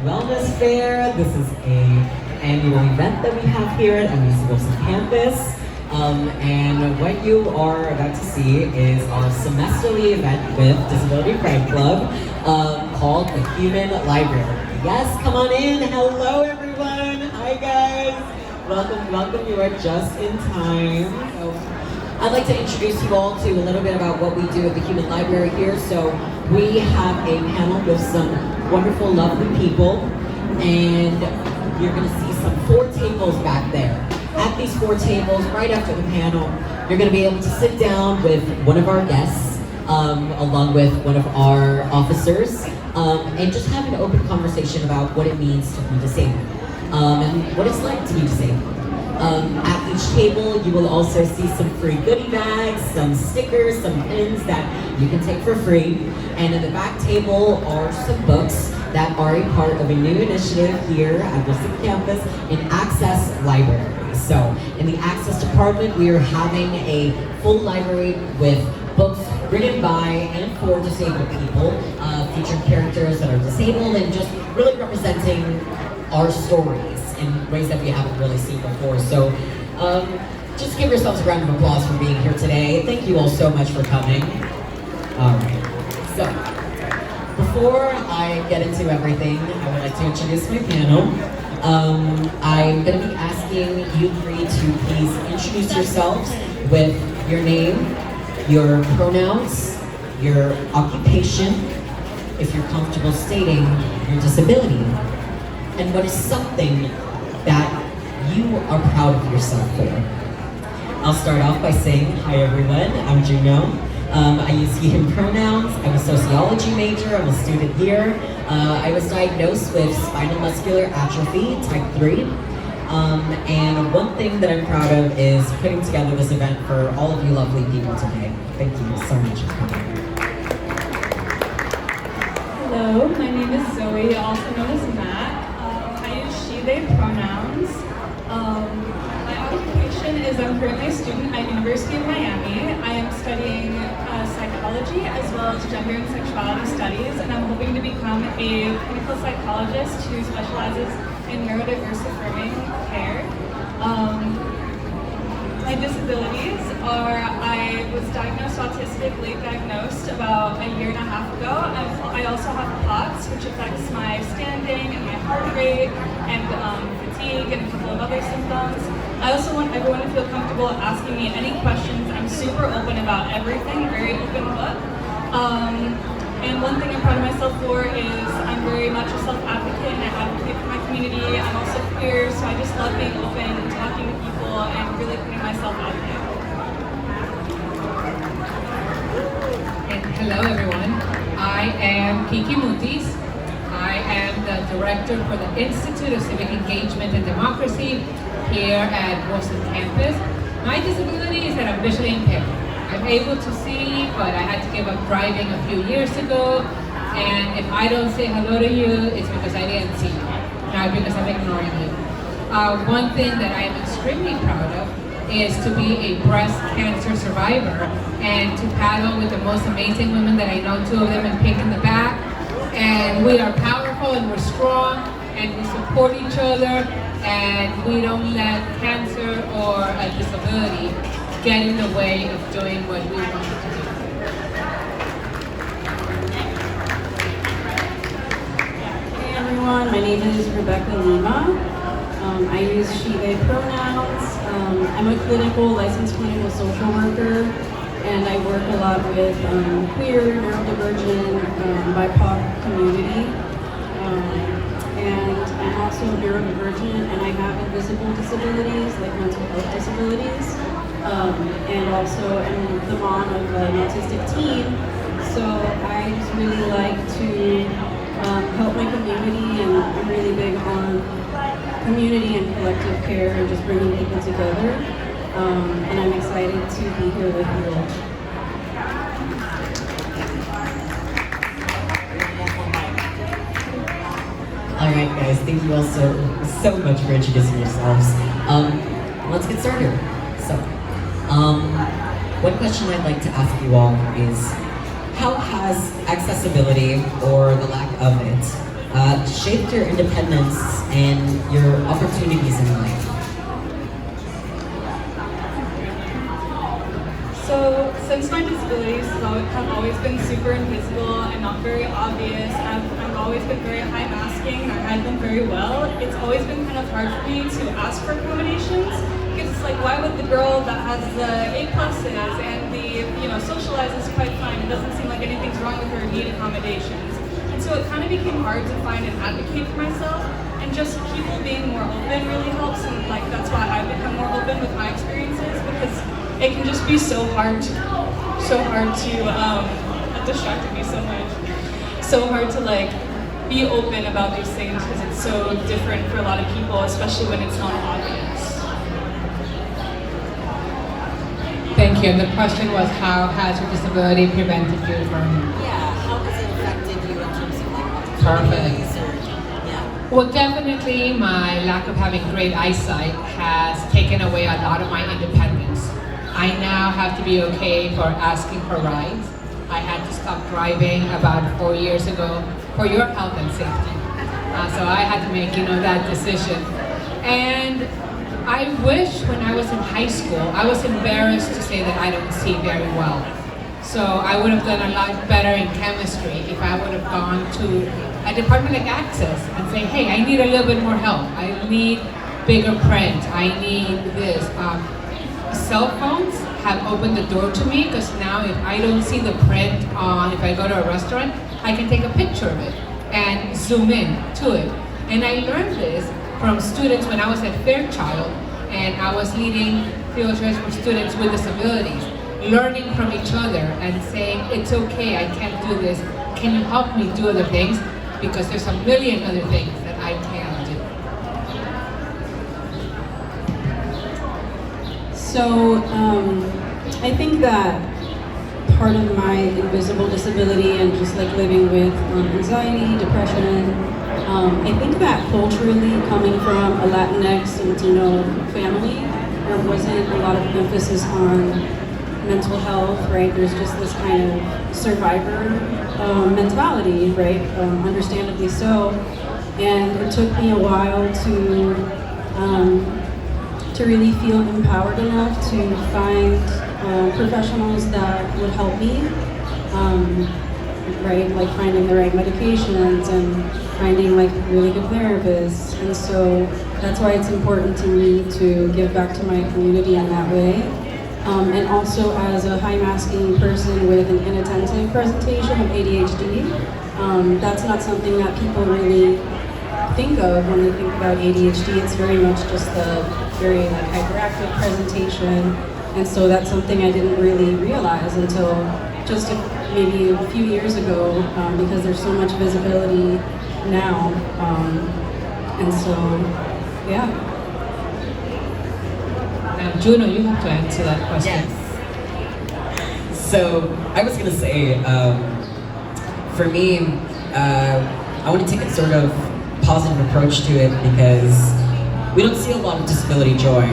Wellness Fair. This is an annual event that we have here at MUC Wolfson campus. And what you are about to see is our semesterly event with Disability Pride Club called the Human Library. Yes, come on in. Hello, everyone. Hi, guys. Welcome, welcome. You are just in time. So, I'd like to introduce you all to a little bit about what we do at the Human Library here. So we have a panel with some wonderful, lovely people, and you're going to see some 4 tables back there. At these 4 tables, right after the panel, you're going to be able to sit down with one of our guests, along with one of our officers, and just have an open conversation about what it means to be disabled, and what it's like to be disabled. At each table, you will also see some free goodie bags, some stickers, some pins that you can take for free. And in the back table are some books that are a part of a new initiative here at Wolfson campus in Access Library. So in the Access department, we are having a full library with books written by and for disabled people, featuring characters that are disabled and just really representing our stories in ways that we haven't really seen before. So just give yourselves a round of applause for being here today. Thank you all so much for coming. All right, so before I get into everything, I would like to introduce my panel. I'm going to be asking you 3 to please introduce yourselves with your name, your pronouns, your occupation, if you're comfortable stating your disability, and what is something that you are proud of yourself for. I'll start off by saying, hi everyone, I'm Juno. I use he, him pronouns. I'm a sociology major, I'm a student here. I was diagnosed with spinal muscular atrophy, type 3. And one thing that I'm proud of is putting together this event for all of you lovely people today. Thank you so much for coming. Hello, my name is Zoe, also known as Mac. I use she, they pronouns. My occupation is I'm currently a student at University of Miami. I am studying psychology as well as gender and sexuality studies, and I'm hoping to become a clinical psychologist who specializes in neurodiverse affirming care. My disabilities are, I was diagnosed autistic, late diagnosed, about a year and a half ago. I also have POTS, which affects my standing and my heart rate and fatigue and a couple of other symptoms. I also want everyone to feel comfortable asking me any questions. I'm super open about everything, very open book. And one thing I'm proud of myself for is I'm very much a self-advocate and I advocate for my community. I'm also queer, so I just love being open and talking to people and really putting myself out there. And hello everyone, I am Kiki Mutis. I am the director for the Institute of Civic Engagement and Democracy here at Wolfson campus. My disability is that I'm visually impaired. I'm able to see, but I had to give up driving a few years ago. And if I don't say hello to you, it's because I didn't see you, not because I'm ignoring you. One thing that I am extremely proud of is to be a breast cancer survivor and to paddle with the most amazing women that I know, 2 of them in pink in the back. And we are powerful and we're strong and we support each other and we don't let cancer or a disability get in the way of doing what we want to do. Hey everyone, my name is Lima. I use she, they pronouns. I'm a licensed clinical social worker, and I work a lot with queer, neurodivergent, BIPOC community. And I'm also neurodivergent, and I have invisible disabilities, like mental health disabilities. And also am the mom of an autistic teen, so I just really like to help my community, and I'm really big on community and collective care and just bringing people together. And I'm excited to be here with you all. All right, guys, thank you all so much for introducing yourselves. Let's get started. So, one question I'd like to ask you all is, how has accessibility, or the lack of it, shaped your independence and your opportunities in life? So, since my disabilities have always been super invisible and not very obvious, I've always been very high masking and I hide them very well. It's always been kind of hard for me to ask for accommodations because it's like, why would the girl that has the A pluses and the socializes quite fine, it doesn't seem like anything's wrong with her, need accommodations. And so it kind of became hard to find an advocate for myself, and just people being more open really helps, and like that's why I've become more open with my experiences, because it can just be so hard to that distracted me so much. So hard to like be open about these things because it's so different for a lot of people, especially when it's not obvious. Thank you. And the question was, how has your disability prevented you from? Yeah, how has it affected you in terms of like Perfect. disabilities or, yeah. Well, definitely my lack of having great eyesight has taken away a lot of my independence. I now have to be okay for asking for rides. I had to stop driving about 4 years ago for your health and safety. So I had to make, that decision. And I wish when I was in high school, I was embarrassed to say that I don't see very well. So I would have done a lot better in chemistry if I would have gone to a department like Access and say, hey, I need a little bit more help. I need bigger print. I need this. Cell phones have opened the door to me because now if I don't see the print on, if I go to a restaurant, I can take a picture of it and zoom in to it. And I learned this from students when I was at Fairchild and I was leading field trips for students with disabilities, learning from each other and saying, it's okay, I can't do this. Can you help me do other things? Because there's a million other things that I can do. So I think that part of my invisible disability and just like living with anxiety, depression, I think that culturally coming from a Latinx and Latino family, there wasn't a lot of emphasis on mental health, right? There's just this kind of survivor mentality, right? Understandably so. And it took me a while to really feel empowered enough to find professionals that would help me, right? Like finding the right medications and finding like really good therapists. And so that's why it's important to me to give back to my community in that way. And also as a high masking person with an inattentive presentation of ADHD, that's not something that people really think of when they think about ADHD. It's very much just the very like hyperactive presentation, and so that's something I didn't really realize until just maybe a few years ago, because there's so much visibility now, and so yeah. Juno, you have to answer that question. Yes. So I was gonna say, for me, I want to take a sort of positive approach to it because we don't see a lot of disability joy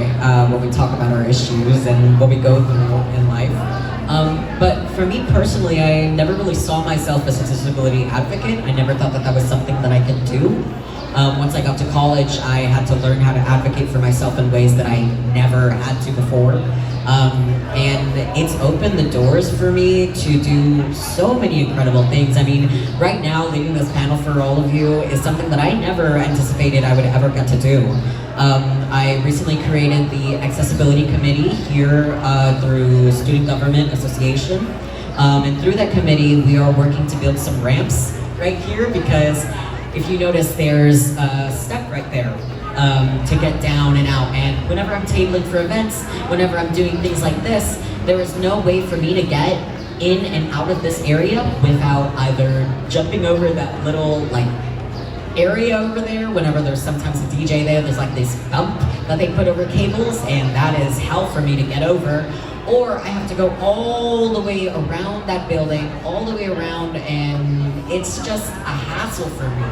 when we talk about our issues and what we go through in life. But for me personally, I never really saw myself as a disability advocate. I never thought that that was something that I could do. Once I got to college, I had to learn how to advocate for myself in ways that I never had to before. And it's opened the doors for me to do so many incredible things. I mean, right now, leading this panel for all of you is something that I never anticipated I would ever get to do. I recently created the Accessibility Committee here through Student Government Association. And through that committee, we are working to build some ramps right here because if you notice, there's a step right there to get down and out. And whenever I'm tabling for events, whenever I'm doing things like this, there is no way for me to get in and out of this area without either jumping over that little like area over there. Whenever there's sometimes a DJ there, there's like this bump that they put over cables, and that is hell for me to get over. Or I have to go all the way around that building, all the way around, and it's just a hassle for me.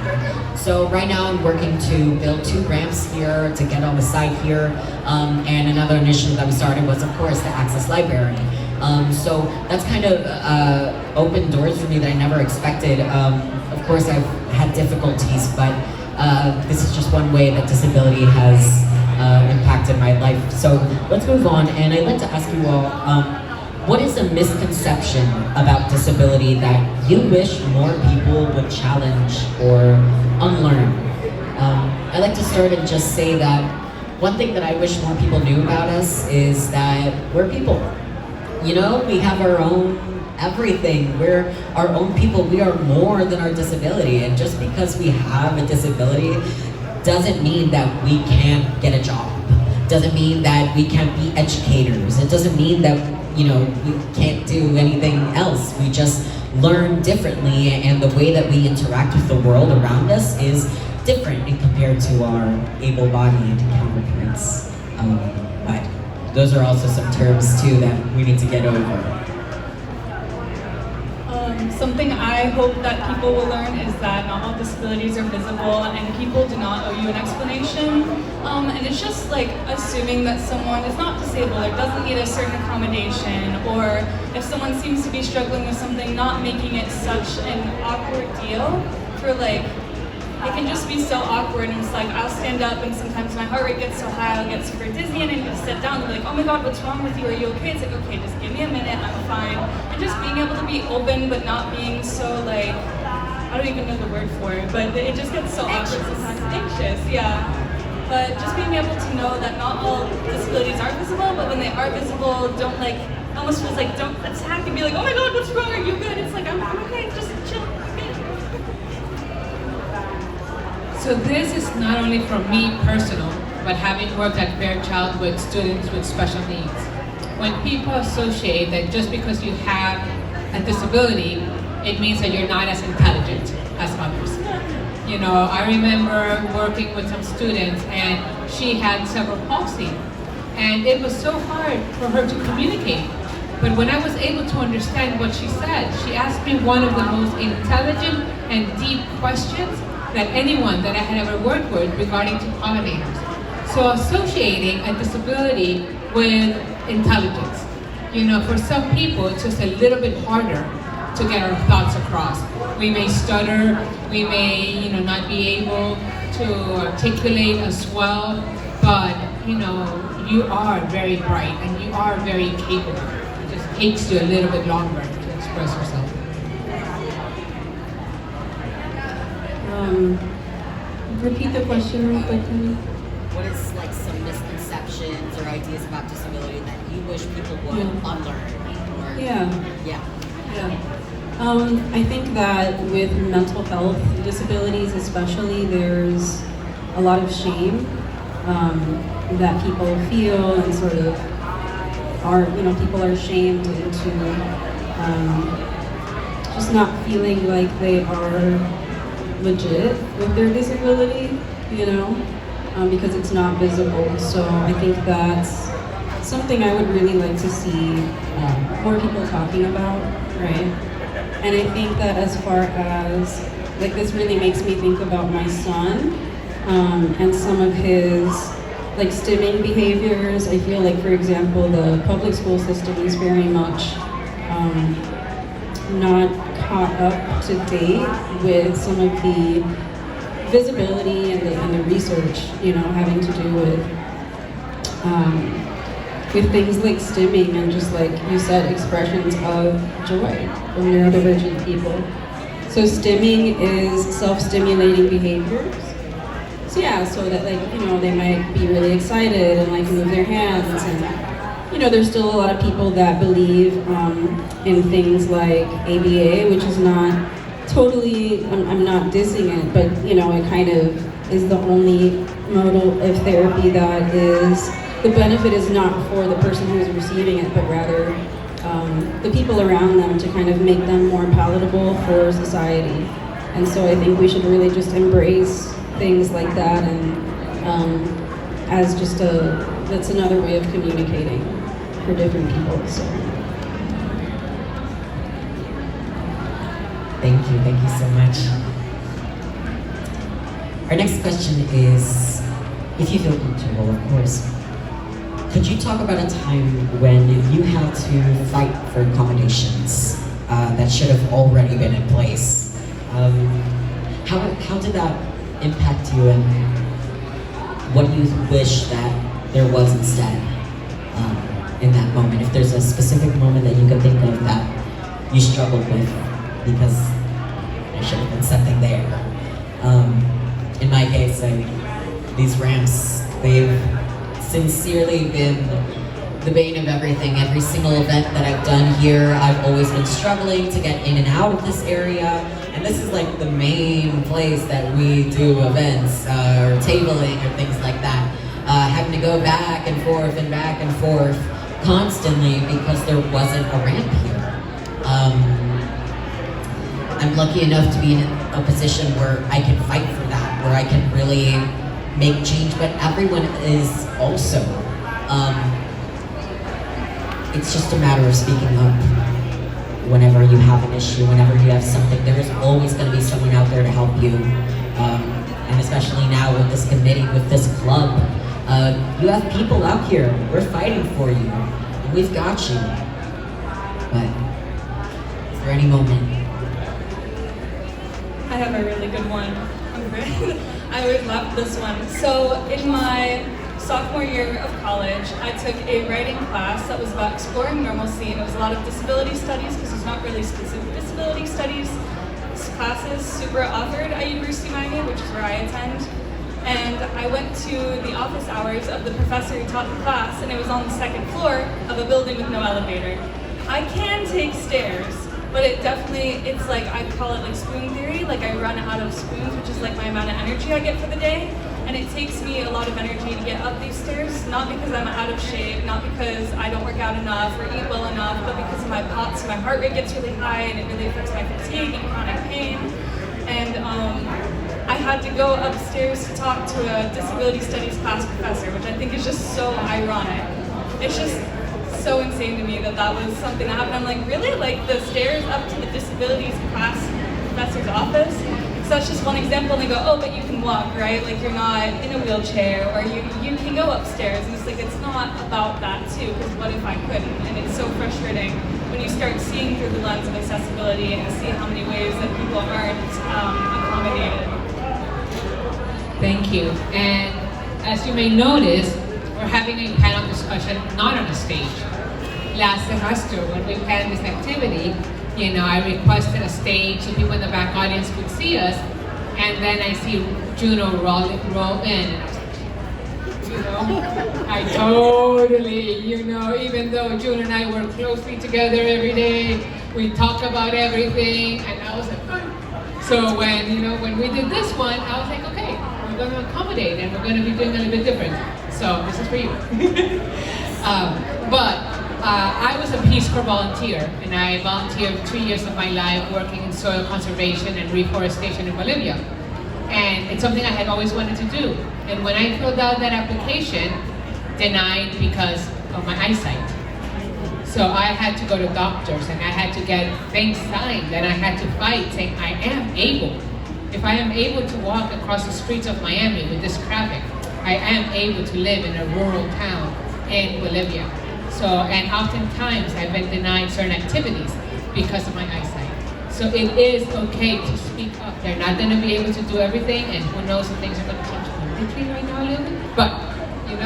So right now I'm working to build 2 ramps here to get on the site here. And another initiative that we started was, of course, the Access Library. So that's kind of opened doors for me that I never expected. Of course, I've had difficulties, but this is just one way that disability has impacted my life. So let's move on, and I'd like to ask you all, what is a misconception about disability that you wish more people would challenge or unlearn? I'd like to start and just say that one thing that I wish more people knew about us is that we're people. You know, we have our own everything. We're our own people. We are more than our disability. And just because we have a disability doesn't mean that we can't get a job. Doesn't mean that we can't be educators. It doesn't mean that, you know, we can't do anything else. We just learn differently, and the way that we interact with the world around us is different in compared to our able-bodied counterparts. But those are also some terms too that we need to get over. Something I hope that people will learn is that not all disabilities are visible and people do not owe you an explanation. And it's just like assuming that someone is not disabled or doesn't need a certain accommodation, or if someone seems to be struggling with something, not making it such an awkward deal for like, it can just be so awkward, and it's like I'll stand up and sometimes my heart rate gets so high I'll get super dizzy, and I need to sit down and be like, oh my god, what's wrong with you? Are you okay? It's like, okay, just give me a minute, I'm fine. And just being able to be open but not being so like, I don't even know the word for it, but it just gets so awkward sometimes. Anxious, yeah. But just being able to know that not all disabilities are visible, but when they are visible, don't like, almost feels like don't attack and be like, oh my god, what's wrong? Are you good? It's like, I'm okay, just chill. So this is not only from me personal, but having worked at Fairchild with students with special needs. When people associate that just because you have a disability, it means that you're not as intelligent as others. You know, I remember working with some students and she had cerebral palsy, and it was so hard for her to communicate. But when I was able to understand what she said, she asked me one of the most intelligent and deep questions that anyone that I had ever worked with regarding to pollinators. So associating a disability with intelligence. You know, for some people, it's just a little bit harder to get our thoughts across. We may stutter, we may, you know, not be able to articulate as well, but, you know, you are very bright and you are very capable. It just takes you a little bit longer to express yourself. Repeat the question real quick. What is like some misconceptions or ideas about disability that you wish people would unlearn? Or, Yeah. yeah. I think that with mental health disabilities especially, there's a lot of shame that people feel, and sort of are, you know, people are shamed into just not feeling like they are legit with their disability, you know, because it's not visible. So I think that's something I would really like to see more people talking about, right? And I think that as far as, like, this really makes me think about my son and some of his, like, stimming behaviors. I feel like, for example, the public school system is very much not caught up to date with some of the visibility and the research, you know, having to do with things like stimming and just, like you said, expressions of joy from neurodivergent people. So stimming is self-stimulating behaviors. So yeah, so that, like, you know, they might be really excited and like move their hands, and, you know, there's still a lot of people that believe in things like ABA, which is not totally, I'm not dissing it, but, you know, it kind of is the only modal of therapy that is, the benefit is not for the person who is receiving it, but rather the people around them, to kind of make them more palatable for society. And so I think we should really just embrace things like that, and as just that's another way of communicating for different people. So. Thank you so much. Our next question is, if you feel comfortable, of course, could you talk about a time when you had to fight for accommodations that should have already been in place? How did that impact you, and what do you wish that there was instead in that moment? If there's a specific moment that you could think of that you struggled with because there should have been something there. In my case, these ramps, they've sincerely been the bane of everything. Every single event that I've done here, I've always been struggling to get in and out of this area. And this is like the main place that we do events or tabling or things like that. Having to go back and forth constantly because there wasn't a ramp here. I'm lucky enough to be in a position where I can fight for that, where I can really make change, but everyone is also. It's just a matter of speaking up. Whenever you have an issue, whenever you have something, there is always going to be someone out there to help you. And especially now with this committee, with this club, you have people out here. We're fighting for you. And we've got you. But is there any moment? I have a really good one. I always love this one. So in my sophomore year of college, I took a writing class that was about exploring normalcy, and it was a lot of disability studies because there's not really specific disability studies classes super authored at University of Miami, which is where I attend. And I went to the office hours of the professor who taught the class, and it was on the second floor of a building with no elevator. I can take stairs, but it's like, I call it like spoon theory, like I run out of spoons, which is like my amount of energy I get for the day. And it takes me a lot of energy to get up these stairs, not because I'm out of shape, not because I don't work out enough or eat well enough, but because of my POTS, my heart rate gets really high and it really affects my fatigue and chronic pain. And I had to go upstairs to talk to a disability studies class professor, which I think is just so ironic. It's just so insane to me that that was something that happened. I'm like, really? Like the stairs up to the disabilities class professor's office? So that's just one example, and they go, oh, but you can walk, right? Like you're not in a wheelchair, or you can go upstairs. And it's like, it's not about that too, because what if I couldn't? And it's so frustrating when you start seeing through the lens of accessibility and see how many ways that people aren't accommodated. Thank you. And as you may notice, we're having a panel discussion not on a stage. Last semester, when we planned this activity, I requested a stage so people in the back audience could see us, and then I see Juno roll in, and I was like, I totally, even though Juno and I work closely together every day, we talk about everything, and I was like, oh. So when we did this one, I was like, okay, we're going to accommodate, and we're going to be doing a little bit different. So this is for you. I was a Peace Corps volunteer, and I volunteered 2 years of my life working in soil conservation and reforestation in Bolivia. And it's something I had always wanted to do. And when I filled out that application, denied because of my eyesight. So I had to go to doctors, and I had to get things signed, and I had to fight saying, I am able. If I am able to walk across the streets of Miami with this traffic, I am able to live in a rural town in Bolivia. And oftentimes I've been denied certain activities because of my eyesight. So it is okay to speak up. They're not going to be able to do everything, and who knows if things are going to change politically right now a little bit. But, we're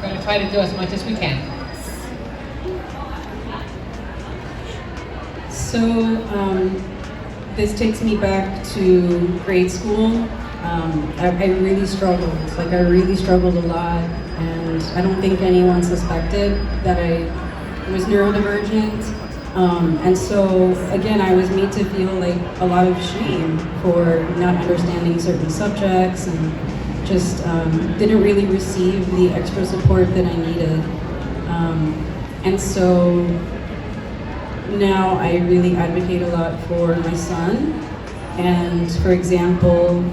going to try to do as much as we can. So, this takes me back to grade school. I really struggled. I really struggled a lot, and I don't think anyone suspected that I was neurodivergent. And so, again, I was made to feel like a lot of shame for not understanding certain subjects, and just didn't really receive the extra support that I needed. And so now I really advocate a lot for my son. And for example,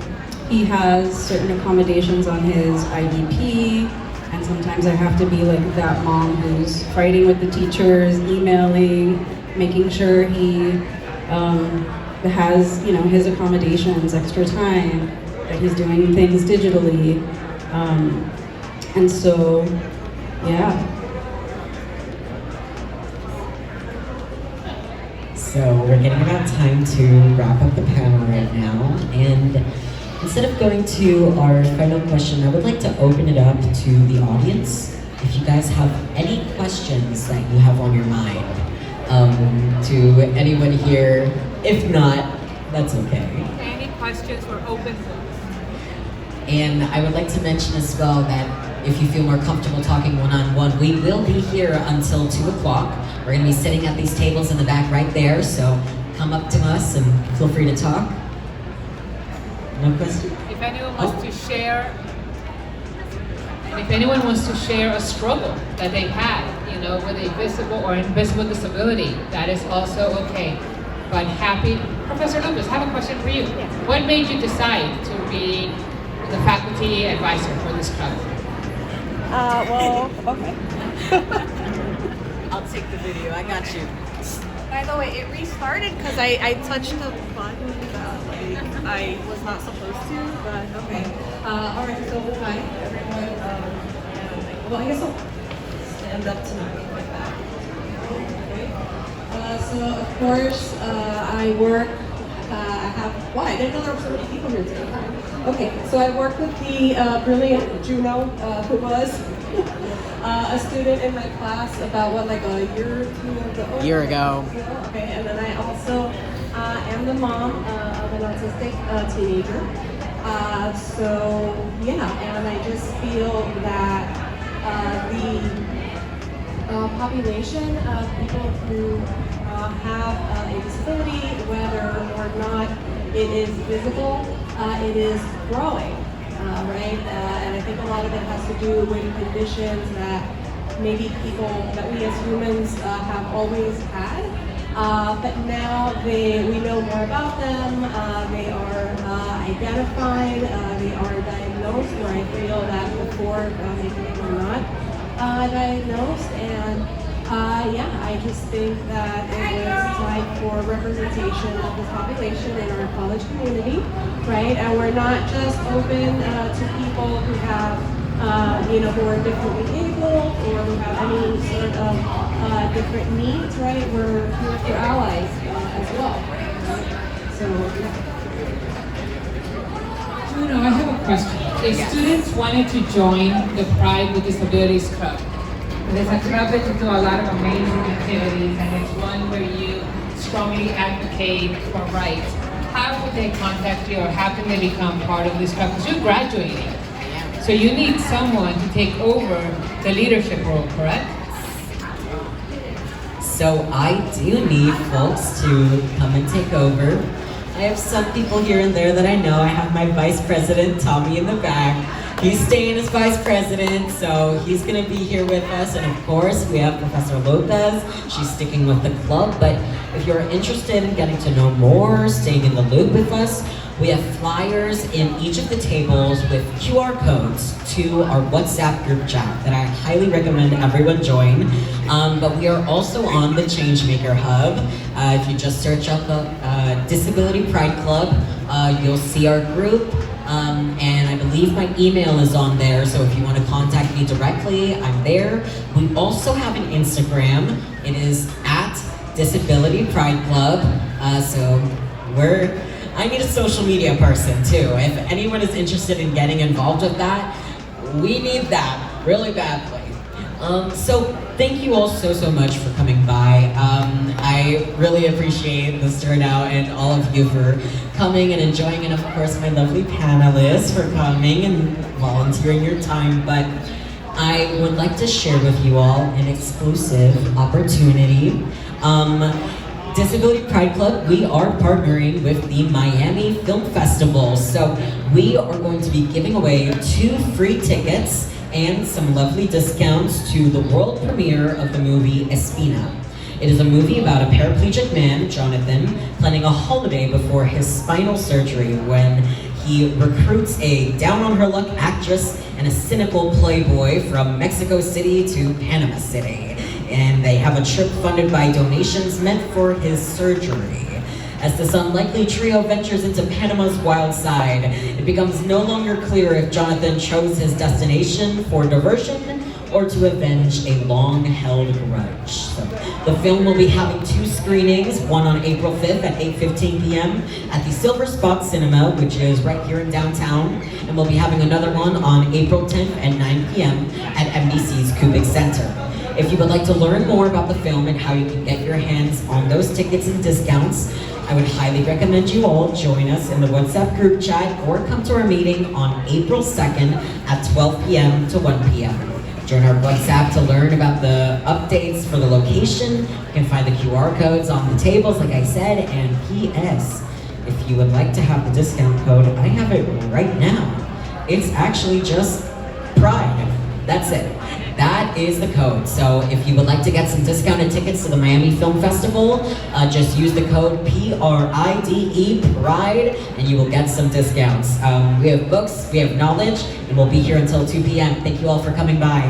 he has certain accommodations on his IDP, and sometimes I have to be like that mom who's fighting with the teachers, emailing, making sure he has, his accommodations, extra time, that he's doing things digitally. And so Yeah. So we're getting about time to wrap up the panel right now, and instead of going to our final question, I would like to open it up to the audience. If you guys have any questions that you have on your mind, to anyone here. If not, that's okay. Any questions, we're open for. And I would like to mention as well that if you feel more comfortable talking one-on-one, we will be here until 2 o'clock. We're going to be sitting at these tables in the back right there, so come up to us and feel free to talk. No question? If anyone wants to share, a struggle that they've had, with a visible or invisible disability, that is also okay. But Professor Lopez, I have a question for you. Yes. What made you decide to be the faculty advisor for this club? Well, okay. I'll take the video. I got you. By the way, it restarted because I touched the button that I was not supposed to, but okay. All right, so hi everyone. Well, I guess I'll stand up tonight like that. Okay. So of course, I work. I didn't know there were so many people here today. Okay, so I work with the brilliant Juno, who was a student in my class about a year or two ago. Year ago. Okay, and then I also am the mom of an autistic teenager. So yeah, and I just feel that the population of people who have a disability, whether or not it is visible, it is growing, right? And I think a lot of it has to do with conditions that maybe that we as humans have always had. But now we know more about them, they are identified, they are diagnosed, where I feel that before maybe they were not diagnosed. And I just think that it was time for representation of this population in our college community, right? And we're not just open to people who have, who are differently able or who have any sort of different needs, right? We're here for allies as well. So, yeah. Juno, I have a question. If students wanted to join the Pride with Disabilities Club, there's a club that you do a lot of amazing activities, and it's one where you strongly advocate for rights. How would they contact you, or how can they become part of this club? Because you're graduating, so you need someone to take over the leadership role, correct? So I do need folks to come and take over. I have some people here and there that I know. I have my vice president, Tommy, in the back. He's staying as vice president, so he's gonna be here with us. And of course, we have Professor Lopez. She's sticking with the club, but if you're interested in getting to know more, staying in the loop with us, we have flyers in each of the tables with QR codes to our WhatsApp group chat that I highly recommend everyone join. But we are also on the Changemaker Hub. If you just search up the Disability Pride Club, you'll see our group. And I believe my email is on there, so if you want to contact me directly, I'm there. We also have an Instagram. It is at Disability Pride Club. I need a social media person too. If anyone is interested in getting involved with that, we need that really badly. So thank you all so much for coming by. I really appreciate this turnout and all of you for coming and enjoying, and of course my lovely panelists for coming and volunteering your time. But I would like to share with you all an exclusive opportunity. Disability Pride Club, we are partnering with the Miami Film Festival. So we are going to be giving away 2 free tickets and some lovely discounts to the world premiere of the movie Espina. It is a movie about a paraplegic man, Jonathan, planning a holiday before his spinal surgery when he recruits a down-on-her-luck actress and a cynical playboy from Mexico City to Panama City. And they have a trip funded by donations meant for his surgery. As this unlikely trio ventures into Panama's wild side, it becomes no longer clear if Jonathan chose his destination for diversion or to avenge a long-held grudge. So, the film will be having 2 screenings, one on April 5th at 8:15 p.m. at the Silver Spot Cinema, which is right here in downtown, and we'll be having another one on April 10th at 9 p.m. at MDC's Kubik Center. If you would like to learn more about the film and how you can get your hands on those tickets and discounts, I would highly recommend you all join us in the WhatsApp group chat or come to our meeting on April 2nd at 12 p.m. to 1 p.m. Join our WhatsApp to learn about the updates for the location. You can find the QR codes on the tables, like I said, and P.S. If you would like to have the discount code, I have it right now. It's actually just PRIDE. That's it. That is the code. So if you would like to get some discounted tickets to the Miami Film Festival, just use the code PRIDE, PRIDE, and you will get some discounts. We have books, we have knowledge, and we'll be here until 2 p.m. Thank you all for coming by.